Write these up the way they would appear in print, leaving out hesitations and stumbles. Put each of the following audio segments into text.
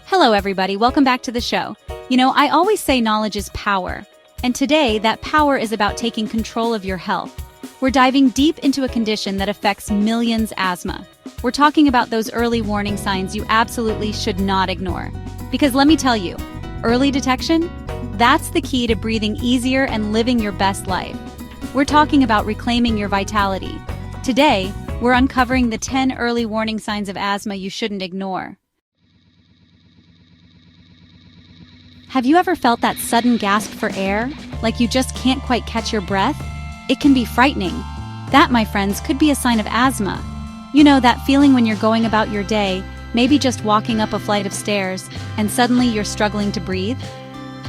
Hello everybody, welcome back to the show. I always say knowledge is power, and today that power is about taking control of your health. We're diving deep into a condition that affects millions: asthma. We're talking about those early warning signs you absolutely should not ignore. Because let me tell you, early detection? That's the key to breathing easier and living your best life. We're talking about reclaiming your vitality. Today, we're uncovering the 10 early warning signs of asthma you shouldn't ignore. Have you ever felt that sudden gasp for air, like you just can't quite catch your breath? It can be frightening. That, my friends, could be a sign of asthma. You know, that feeling when you're going about your day, maybe just walking up a flight of stairs, and suddenly you're struggling to breathe?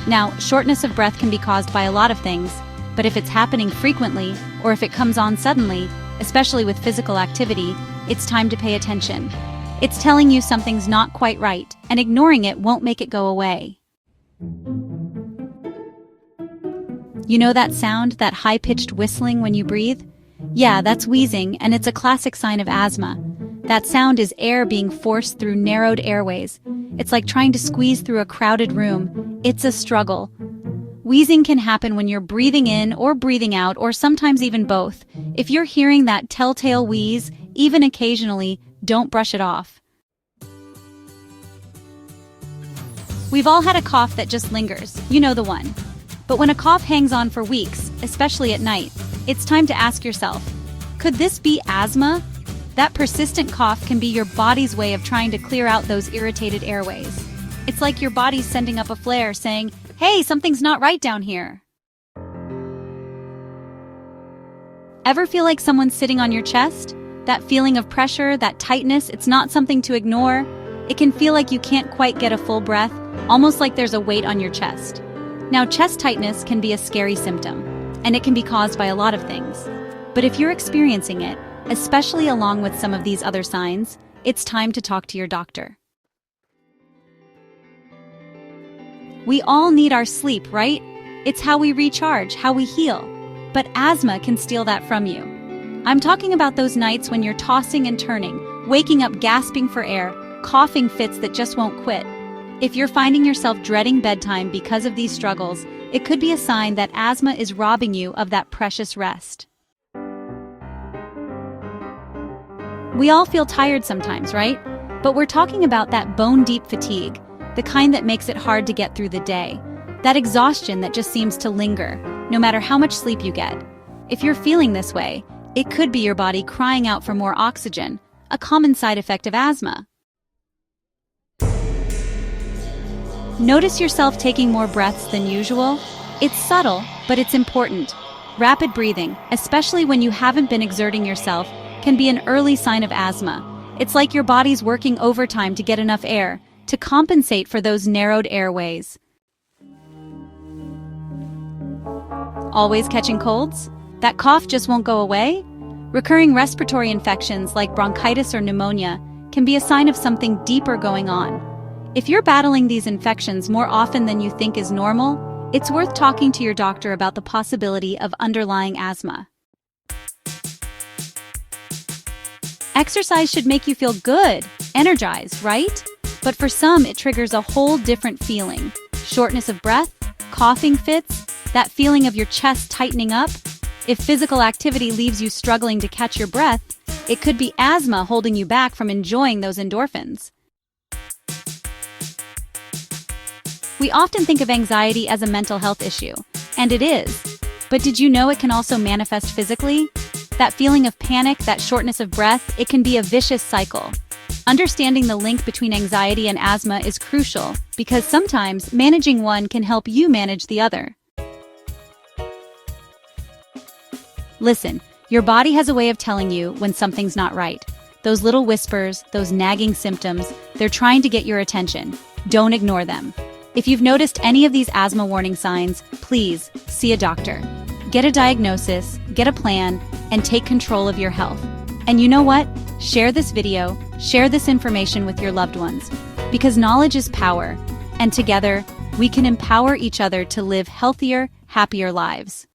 Now, shortness of breath can be caused by a lot of things, but if it's happening frequently, or if it comes on suddenly, especially with physical activity, it's time to pay attention. It's telling you something's not quite right, and ignoring it won't make it go away. You know that sound, that high-pitched whistling when you breathe? Yeah, that's wheezing, and it's a classic sign of asthma. That sound is air being forced through narrowed airways. It's like trying to squeeze through a crowded room. It's a struggle. Wheezing can happen when you're breathing in or breathing out, or sometimes even both. If you're hearing that telltale wheeze, even occasionally, don't brush it off. We've all had a cough that just lingers, you know the one. But when a cough hangs on for weeks, especially at night, it's time to ask yourself, could this be asthma? That persistent cough can be your body's way of trying to clear out those irritated airways. It's like your body's sending up a flare saying, hey, something's not right down here. Ever feel like someone's sitting on your chest? That feeling of pressure, that tightness, it's not something to ignore. It can feel like you can't quite get a full breath, almost like there's a weight on your chest. Now, chest tightness can be a scary symptom, and it can be caused by a lot of things. But if you're experiencing it, especially along with some of these other signs, it's time to talk to your doctor. We all need our sleep, right? It's how we recharge, how we heal. But asthma can steal that from you. I'm talking about those nights when you're tossing and turning, waking up gasping for air, coughing fits that just won't quit. If you're finding yourself dreading bedtime because of these struggles, it could be a sign that asthma is robbing you of that precious rest. We all feel tired sometimes, right? But we're talking about that bone-deep fatigue, the kind that makes it hard to get through the day. That exhaustion that just seems to linger, no matter how much sleep you get. If you're feeling this way, it could be your body crying out for more oxygen, a common side effect of asthma. Notice yourself taking more breaths than usual? It's subtle, but it's important. Rapid breathing, especially when you haven't been exerting yourself, can be an early sign of asthma. It's like your body's working overtime to get enough air, to compensate for those narrowed airways. Always catching colds? That cough just won't go away? Recurring respiratory infections like bronchitis or pneumonia can be a sign of something deeper going on. If you're battling these infections more often than you think is normal, it's worth talking to your doctor about the possibility of underlying asthma. Exercise should make you feel good, energized, right? But for some, it triggers a whole different feeling. Shortness of breath, coughing fits, that feeling of your chest tightening up. If physical activity leaves you struggling to catch your breath, it could be asthma holding you back from enjoying those endorphins. We often think of anxiety as a mental health issue, and it is. But did you know it can also manifest physically? That feeling of panic, that shortness of breath, it can be a vicious cycle. Understanding the link between anxiety and asthma is crucial, because sometimes managing one can help you manage the other. Listen, your body has a way of telling you when something's not right. Those little whispers, those nagging symptoms, they're trying to get your attention. Don't ignore them. If you've noticed any of these asthma warning signs, please see a doctor. Get a diagnosis, get a plan, and take control of your health. And you know what? Share this video, share this information with your loved ones, because knowledge is power, and together, we can empower each other to live healthier, happier lives.